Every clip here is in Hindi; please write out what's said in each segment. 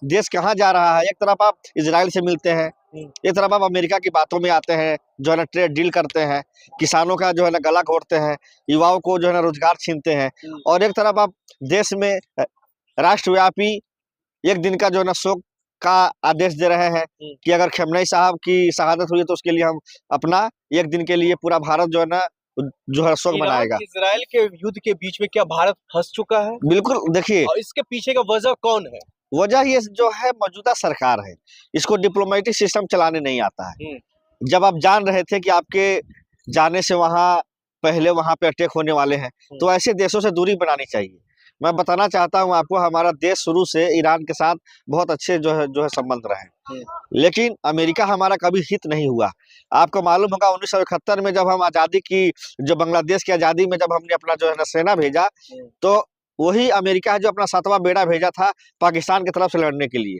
देश कहाँ जा रहा है। एक तरफ आप इजराइल से मिलते हैं, एक तरफ आप अमेरिका की बातों में आते हैं, जो है ना ट्रेड डील करते हैं, किसानों का जो है ना गला घोटते हैं, युवाओं को जो है ना रोजगार छीनते हैं, और एक तरफ आप देश में राष्ट्रव्यापी एक दिन का जो है ना शोक का आदेश दे रहे हैं कि अगर खamenei साहब की शहादत हुई तो उसके लिए हम अपना एक दिन के लिए पूरा भारत जो है शोक मनाएगा। इजराइल के युद्ध के बीच में क्या भारत फंस चुका है? बिल्कुल, देखिए और इसके पीछे का वजह कौन है? वजह ये जो है मौजूदा सरकार है, इसको डिप्लोमेटिक सिस्टम चलाने नहीं आता है। जब आप जान रहे थे कि आपके जाने से पहले वहां पे अटैक होने वाले हैं, तो ऐसे देशों से दूरी बनानी चाहिए। मैं बताना चाहता हूं आपको, हमारा देश शुरू से ईरान के साथ बहुत अच्छे जो है संबंध रहे, लेकिन अमेरिका हमारा कभी हित नहीं हुआ। आपको मालूम होगा 1971 में जब हम आजादी की, जो बांग्लादेश की आजादी में जब हमने अपना जो है ना सेना भेजा, तो वही अमेरिका है जो अपना 7वां बेड़ा भेजा था पाकिस्तान की तरफ से लड़ने के लिए,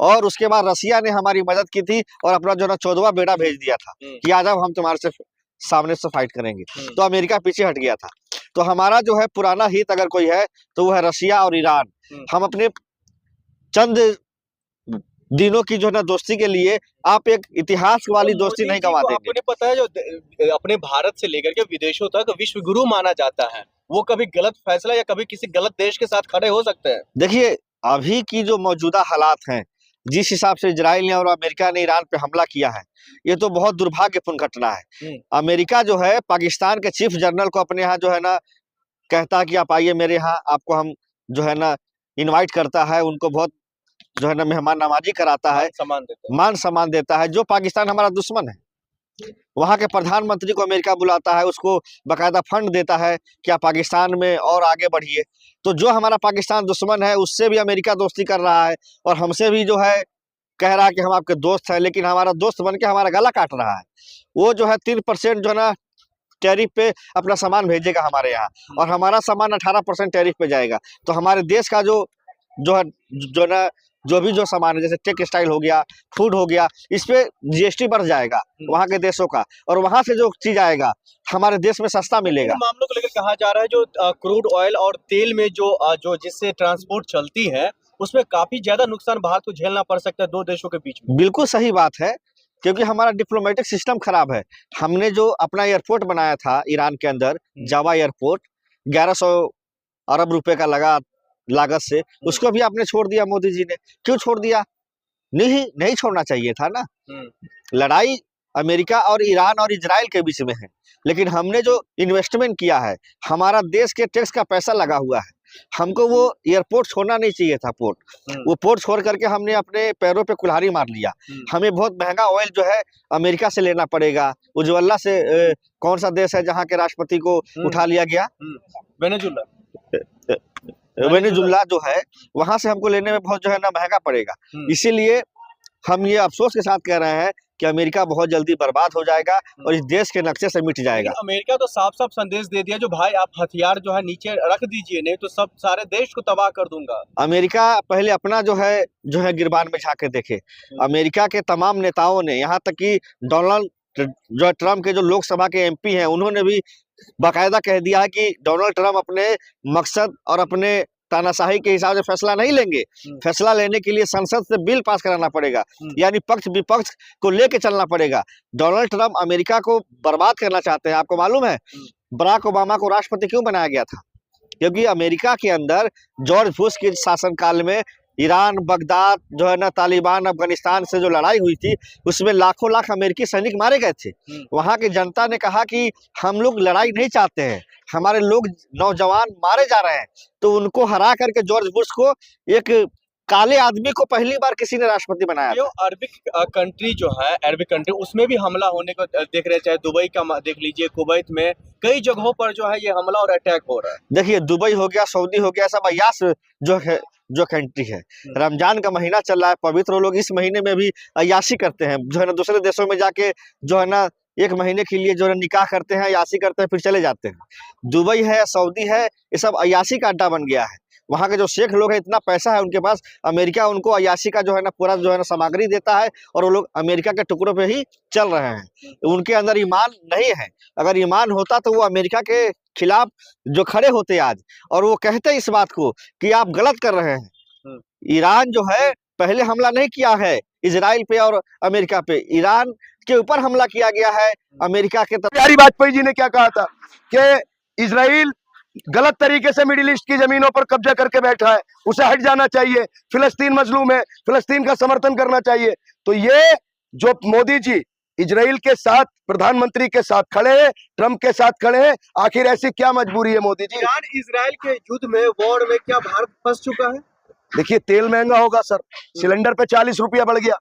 और उसके बाद रसिया ने हमारी मदद की थी और अपना जो है ना 14वां बेड़ा भेज दिया था कि आ जाओ हम तुम्हारे से सामने से फाइट करेंगे। तो अमेरिका पीछे हट गया था। तो हमारा जो है पुराना हित अगर कोई है तो वो है रसिया और ईरान। हम अपने चंद दिनों की जो है ना दोस्ती के लिए आप एक इतिहास वाली दोस्ती नहीं गवा देंगे। आपको पता है, जो अपने भारत से लेकर के विदेशों तक विश्व गुरु माना जाता है, वो कभी गलत फैसला या कभी किसी गलत देश के साथ खड़े हो सकते हैं। देखिए, अभी की जो मौजूदा हालात हैं, जिस हिसाब से इजराइल ने और अमेरिका ने ईरान पे हमला किया है, ये तो बहुत दुर्भाग्यपूर्ण घटना है। अमेरिका जो है पाकिस्तान के चीफ जनरल को अपने यहाँ जो है ना कहता है कि आप आइए मेरे यहाँ, आपको हम जो है ना इनवाइट करता है, उनको बहुत जो है ना मेहमान नवाजी कराता है, मान सम्मान देता है। जो पाकिस्तान हमारा दुश्मन है, वहाँ के प्रधानमंत्री को अमेरिका बुलाता है, उसको बाकायदा फंड देता है कि आप पाकिस्तान में और आगे बढ़िए। तो जो हमारा पाकिस्तान दुश्मन है उससे भी अमेरिका दोस्ती कर रहा है, और हमसे भी जो है कह रहा है कि हम आपके दोस्त हैं, लेकिन हमारा दोस्त बन के हमारा गला काट रहा है। वो जो है 3% जो है ना टैरिफ पे अपना सामान भेजेगा हमारे यहाँ, और हमारा सामान 18% टैरिफ पे जाएगा। तो हमारे देश का जो है जो भी जो सामान है, जैसे टेक्सटाइल हो गया, फूड हो गया, इस पे जीएसटी बढ़ जाएगा वहाँ के देशों का, और वहाँ से जो चीज आएगा हमारे देश में सस्ता मिलेगा। मामलों को लेकर कहा जा रहा है जो क्रूड ऑयल और तेल में जो जिससे ट्रांसपोर्ट चलती है, उसमें काफी ज्यादा नुकसान भारत को झेलना पड़ सकता है दो देशों के बीच में। बिल्कुल सही बात है, क्योंकि हमारा डिप्लोमेटिक सिस्टम खराब है। हमने जो अपना एयरपोर्ट बनाया था ईरान के अंदर, जावा एयरपोर्ट, 1100 अरब रुपए का लागत से, उसको भी आपने छोड़ दिया मोदी जी ने। क्यों छोड़ दिया? नहीं छोड़ना चाहिए था ना। लड़ाई अमेरिका और ईरान और इजराइल के बीच में है, लेकिन हमने जो इन्वेस्टमेंट किया है, हमारा देश के टैक्स का पैसा लगा हुआ है, हमको वो एयरपोर्ट छोड़ना नहीं चाहिए था। वो पोर्ट छोड़ करके हमने अपने पैरों पे कुल्हाड़ी मार लिया। हमें बहुत महंगा ऑयल जो है अमेरिका से लेना पड़ेगा। उज्ज्वला से कौन सा देश है जहाँ के राष्ट्रपति को उठा लिया गया? वेनेजुला जो है, वहां से हमको लेने में बहुत जो है ना महंगा पड़ेगा। इसीलिए हम ये अफसोस के साथ कह रहे हैं कि अमेरिका बहुत जल्दी बर्बाद हो जाएगा और इस देश के नक्शे से मिट जाएगा। अमेरिका तो साफ साफ संदेश दे दिया, जो भाई आप हथियार जो है नीचे रख दीजिए, नहीं तो सब सारे देश को तबाह कर दूंगा। अमेरिका पहले अपना जो है गिरबान में झांक के देखे। अमेरिका के तमाम नेताओं ने, यहाँ तक कि डोनाल्ड जो ट्रम्प के जो लोकसभा के एमपी हैं, उन्होंने भी बाकायदा कह दिया है कि डोनाल्ड ट्रम्प अपने मकसद और अपने तानाशाही के हिसाब से फैसला नहीं लेंगे। फैसला लेने के लिए संसद से बिल पास कराना पड़ेगा, यानी पक्ष विपक्ष को लेके चलना पड़ेगा। डोनाल्ड ट्रम्प अमेरिका को बर्बाद करना चाहते हैं। आपको मालूम है बराक ओबामा को राष्ट्रपति क्यों बनाया गया था? क्योंकि अमेरिका के अंदर जॉर्ज बुश के शासनकाल में ईरान, बगदाद जो है ना, तालिबान, अफगानिस्तान से जो लड़ाई हुई थी, उसमें लाखों लाख अमेरिकी सैनिक मारे गए थे। वहां की जनता ने कहा कि हम लोग लड़ाई नहीं चाहते हैं, हमारे लोग नौजवान मारे जा रहे हैं। तो उनको हरा करके जॉर्ज बुश को, एक काले आदमी को, पहली बार किसी ने राष्ट्रपति बनाया। जो अरबिक कंट्री जो है, अरबिक कंट्री, उसमें भी हमला होने को देख रहे हैं। चाहे दुबई का देख लीजिए, कुवैत में कई जगहों पर जो है ये हमला और अटैक हो रहा है। देखिए, दुबई हो गया, सऊदी हो गया, सब अय्याश जो कंट्री है। रमजान का महीना चल रहा है, पवित्र लोग इस महीने में भी अय्याशी करते हैं, जो है ना दूसरे देशों में जाके जो है ना 1 महीने के लिए जो है निकाह करते हैं, अय्याशी करते हैं, फिर चले जाते हैं। दुबई है, सऊदी है, ये सब अय्याशी का अड्डा बन गया है। वहाँ के जो शेख लोग हैं, इतना पैसा है उनके पास, अमेरिका उनको अय्याशी का जो है ना पूरा जो है ना सामग्री देता है, और वो लोग अमेरिका के टुकड़ों पे ही चल रहे हैं। उनके अंदर ईमान नहीं है। अगर ईमान होता तो वो अमेरिका के खिलाफ जो खड़े होते आज, और वो कहते इस बात को कि आप गलत कर रहे हैं। ईरान जो है पहले हमला नहीं किया है इजराइल पे और अमेरिका पे, ईरान के ऊपर हमला किया गया है अमेरिका के तरफ। बिहारी वाजपेयी जी ने क्या कहा था कि इजराइल गलत तरीके से मिडिल ईस्ट की जमीनों पर कब्जा करके बैठा है, उसे हट जाना चाहिए, फिलिस्तीन मजलूम है, फिलिस्तीन का समर्थन करना चाहिए। तो ये जो मोदी जी इजराइल के साथ, प्रधानमंत्री के साथ खड़े हैं, ट्रंप के साथ खड़े हैं, आखिर ऐसी क्या मजबूरी है मोदी जी? ईरान इजराइल के युद्ध में, वॉर में क्या भारत फंस चुका है? देखिए तेल महंगा होगा सर, सिलेंडर पे 40 रुपया बढ़ गया,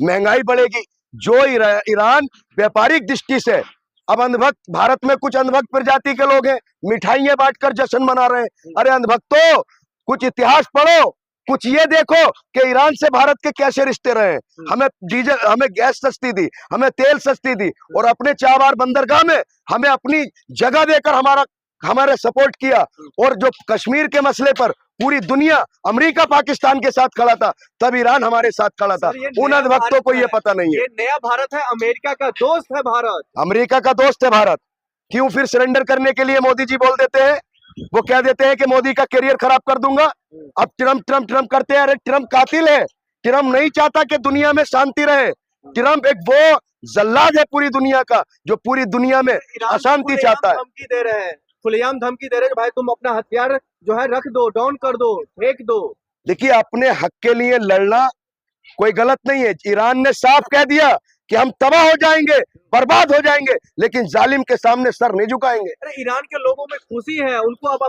महंगाई बढ़ेगी। जो ईरान व्यापारिक दृष्टि से, अब अंधभक्त, भारत में कुछ अंधभक्त प्रजाति के लोग हैं, मिठाइयां बांटकर जश्न मना रहे हैं। अरे अंधभक्तों, कुछ इतिहास पढ़ो, कुछ ये देखो कि ईरान से भारत के कैसे रिश्ते रहे। हमें डीजल, हमें गैस सस्ती दी, हमें तेल सस्ती दी, और अपने चाबार बंदरगाह में हमें अपनी जगह देकर हमारे सपोर्ट किया। और जो कश्मीर के मसले पर पूरी दुनिया, अमेरिका पाकिस्तान के साथ खड़ा था, तब ईरान हमारे साथ खड़ा था। उन अंधभक्तों को ये पता नहीं है। ये नया भारत है, अमेरिका का दोस्त है भारत, अमेरिका का दोस्त है भारत। क्यों फिर सरेंडर करने के लिए मोदी जी बोल देते हैं? वो कह देते हैं कि मोदी का करियर खराब कर दूंगा। अब ट्रम्प करते हैं। अरे ट्रम्प कातिल है, ट्रम्प नहीं चाहता कि दुनिया में शांति रहे। ट्रम्प एक वो जल्लाद है पूरी दुनिया का, जो पूरी दुनिया में अशांति चाहता है। धमकी दे रहे हैं, खुलेआम धमकी दे रहे हैं, भाई तुम अपना हथियार जो है रख दो, डाउन कर दो, फेंक दो। देखिए अपने हक के लिए लड़ना कोई गलत नहीं है। ईरान ने साफ कह दिया कि हम तबाह हो जाएंगे, बर्बाद हो जाएंगे, लेकिन जालिम के सामने सर नहीं झुकाएंगे। अरे ईरान के लोगों में खुशी है, उनको अब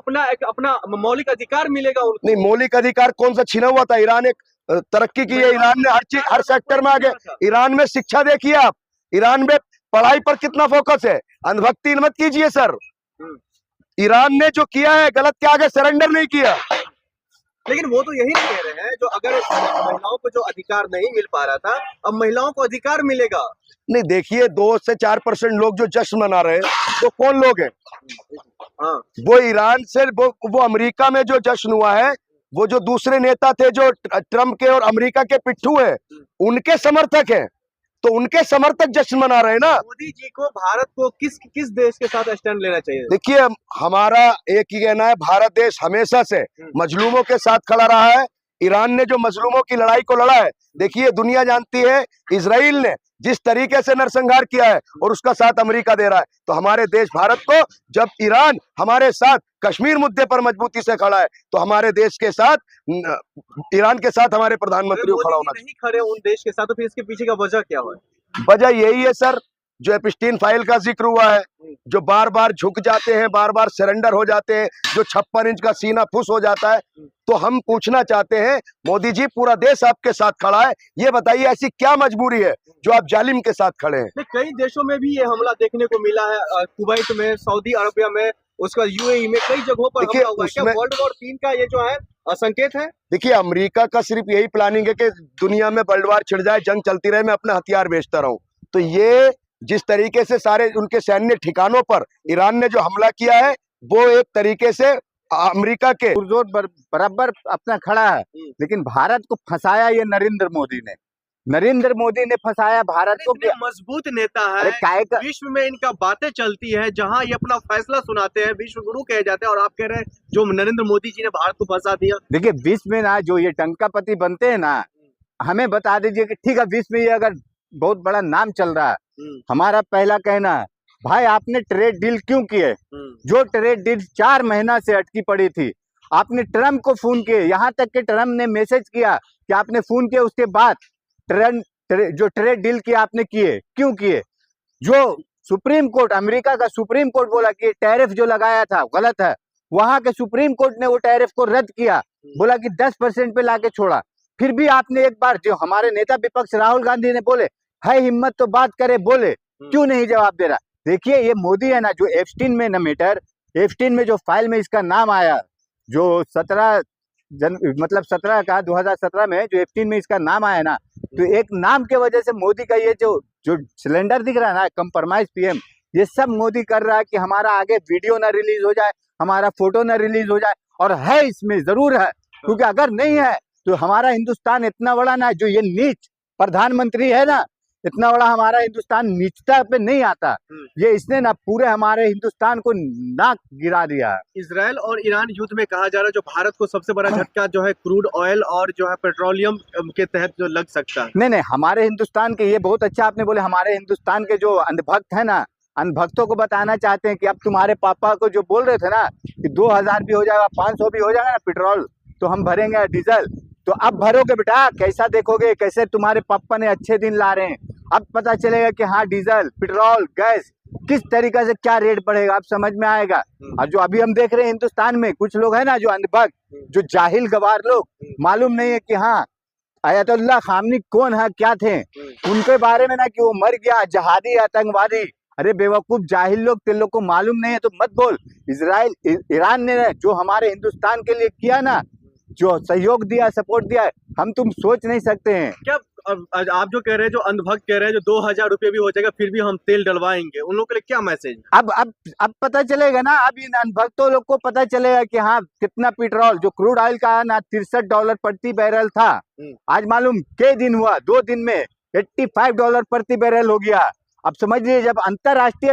अपना मौलिक अधिकार मिलेगा उनको। नहीं, मौलिक अधिकार कौन सा छीना हुआ था? ईरान एक तरक्की की है, ईरान ने हर चीज, हर सेक्टर में आगे। ईरान में शिक्षा देखिए आप, ईरान में पढ़ाई पर कितना फोकस है। अंधभक्ति मत कीजिए सर। ईरान ने जो किया है गलत के आगे सरेंडर नहीं किया। लेकिन वो तो यही कह रहे हैं, जो अगर महिलाओं को जो अधिकार नहीं मिल पा रहा था, अब महिलाओं को अधिकार मिलेगा। नहीं, देखिए 2 से 4% लोग जो जश्न मना रहे हैं, तो कौन लोग हैं? हाँ, वो ईरान से, वो अमेरिका में जो जश्न हुआ है, वो जो दूसरे नेता थे जो ट्रम्प के और अमेरिका के पिट्ठू हैं, उनके समर्थक हैं, तो उनके समर्थक जश्न मना रहे हैं ना। मोदी जी को, भारत को किस देश के साथ स्टैंड लेना चाहिए? देखिए हमारा एक ही कहना है, भारत देश हमेशा से मजलूमों के साथ खड़ा रहा है। ईरान ने जो मजलूमों की लड़ाई को लड़ा है, देखिए दुनिया जानती है, इजराइल ने जिस तरीके से नरसंहार किया है, और उसका साथ अमेरिका दे रहा है। तो हमारे देश भारत को, जब ईरान हमारे साथ कश्मीर मुद्दे पर मजबूती से खड़ा है, तो हमारे देश के साथ, ईरान के साथ हमारे प्रधानमंत्री को खड़ा होना चाहिए। नहीं खड़े उन देश के साथ, तो फिर इसके पीछे का वजह क्या है? वजह यही है सर, जो एप्स्टीन फाइल का जिक्र हुआ है, जो बार बार झुक जाते हैं, बार बार सरेंडर हो जाते हैं, जो 56 इंच का सीना फुस हो जाता है। तो हम पूछना चाहते हैं, मोदी जी पूरा देश आपके साथ खड़ा है, ये बताइए ऐसी क्या मजबूरी है जो आप जालिम के साथ खड़े हैं? कई देशों में भी ये हमला देखने को मिला है, कुवैत में, सऊदी अरबिया में, उसका यूएई में, कई जगहों पर हमला हुआ है। क्या वर्ल्ड वॉर 3 का ये जो है संकेत है? देखिए अमेरिका का सिर्फ यही प्लानिंग है कि दुनिया में वर्ल्ड वॉर छिड़ जाए, जंग चलती रहे, मैं अपना हथियार बेचता रहूं। तो ये जिस तरीके से सारे उनके सैन्य ठिकानों पर ईरान ने जो हमला किया है, वो एक तरीके से अमेरिका के बराबर अपना खड़ा है। लेकिन भारत को फंसाया ये नरेंद्र मोदी ने फंसाया भारत को। मजबूत नेता है, विश्व में इनका बातें चलती है, जहां ये अपना फैसला सुनाते हैं, विश्व गुरु कहे जाते हैं, और आप कह रहे हैं जो नरेंद्र मोदी जी ने भारत को फंसा दिया। देखिए विश्व में ना जो ये टंकापति बनते हैं ना, हमें बता दीजिए कि ठीक है, विश्व में ये अगर बहुत बड़ा नाम चल रहा है, हमारा पहला कहना है, भाई आपने ट्रेड डील क्यों किए? जो ट्रेड डील 4 महीना से अटकी पड़ी थी, आपने ट्रम्प को फोन किए, यहाँ तक कि ट्रम्प ने मैसेज किया कि आपने फोन किया, उसके बाद जो ट्रेड डील किया आपने किए, क्यों किए? जो सुप्रीम कोर्ट, अमेरिका का सुप्रीम कोर्ट बोला कि टैरिफ जो लगाया था गलत है, वहां के सुप्रीम कोर्ट ने वो टैरिफ को रद्द किया, बोला कि 10% पे लाके छोड़ा। फिर भी आपने एक बार, जो हमारे नेता विपक्ष राहुल गांधी ने बोले, है हिम्मत तो बात करे, बोले, क्यों नहीं जवाब दे रहा? देखिए ये मोदी है ना, जो एप्स्टीन में न मैटर, एप्स्टीन में जो फाइल में इसका नाम आया, जो 2017 में जो एप्स्टीन में इसका नाम आया ना, तो एक नाम के वजह से मोदी का ये जो सिलेंडर दिख रहा है ना, कंप्रोमाइज पीएम, ये सब मोदी कर रहा है कि हमारा आगे वीडियो ना रिलीज हो जाए, हमारा फोटो ना रिलीज हो जाए। और है, इसमें जरूर है, क्योंकि अगर नहीं है तो हमारा हिंदुस्तान इतना बड़ा ना, जो ये नीच प्रधानमंत्री है ना, इतना बड़ा हमारा हिंदुस्तान नीचता पे नहीं आता। ये इसने ना पूरे हमारे हिंदुस्तान को नाक गिरा दिया। इजराइल और ईरान युद्ध में कहा जा रहा है जो भारत को सबसे बड़ा झटका जो है क्रूड ऑयल और जो है पेट्रोलियम के तहत जो लग सकता है। नहीं नहीं, हमारे हिंदुस्तान के, ये बहुत अच्छा आपने बोले, हमारे हिंदुस्तान के जो अंधभक्त है ना, अंधभक्तों को बताना चाहते हैं कि अब तुम्हारे पापा को जो बोल रहे थे ना कि 2000 भी हो जाएगा, 500 भी हो जाएगा ना पेट्रोल, तो हम भरेंगे डीजल, तो अब भरोगे बेटा, कैसा देखोगे, कैसे तुम्हारे पापा ने अच्छे दिन ला रहे हैं। अब पता चलेगा कि हाँ डीजल, पेट्रोल, गैस किस तरीके से क्या रेट बढ़ेगा, अब समझ में आएगा। और जो अभी हम देख रहे हैं हिंदुस्तान में कुछ लोग है ना जो अंधभक्त, जो जाहिल गवार लोग, मालूम नहीं है कि हाँ अयतुल्लाह खामनी कौन है, क्या थे, उनके बारे में ना कि वो मर गया, जहादी आतंकवादी। अरे बेवकूफ जाहिल लोग, तेरे लोग को मालूम नहीं है तो मत बोल। इजराइल ईरान ने जो हमारे हिंदुस्तान के लिए किया ना, जो सहयोग दिया, सपोर्ट दिया, हम तुम सोच नहीं सकते हैं। क्या आप जो कह रहे हैं, जो अंधभक्त कह रहे हैं जो 2000 रुपये भी हो जाएगा फिर भी हम तेल डलवाएंगे, उन लोगों के लिए क्या मैसेज? अब पता चलेगा ना, अब इन अनभक्तों लोग को पता चलेगा कि हाँ कितना पेट्रोल, जो क्रूड ऑयल का ना $63 प्रति बैरल था, आज मालूम के दिन हुआ, 2 दिन में $85 प्रति बैरल हो गया। अब समझ लीजिए, जब अंतरराष्ट्रीय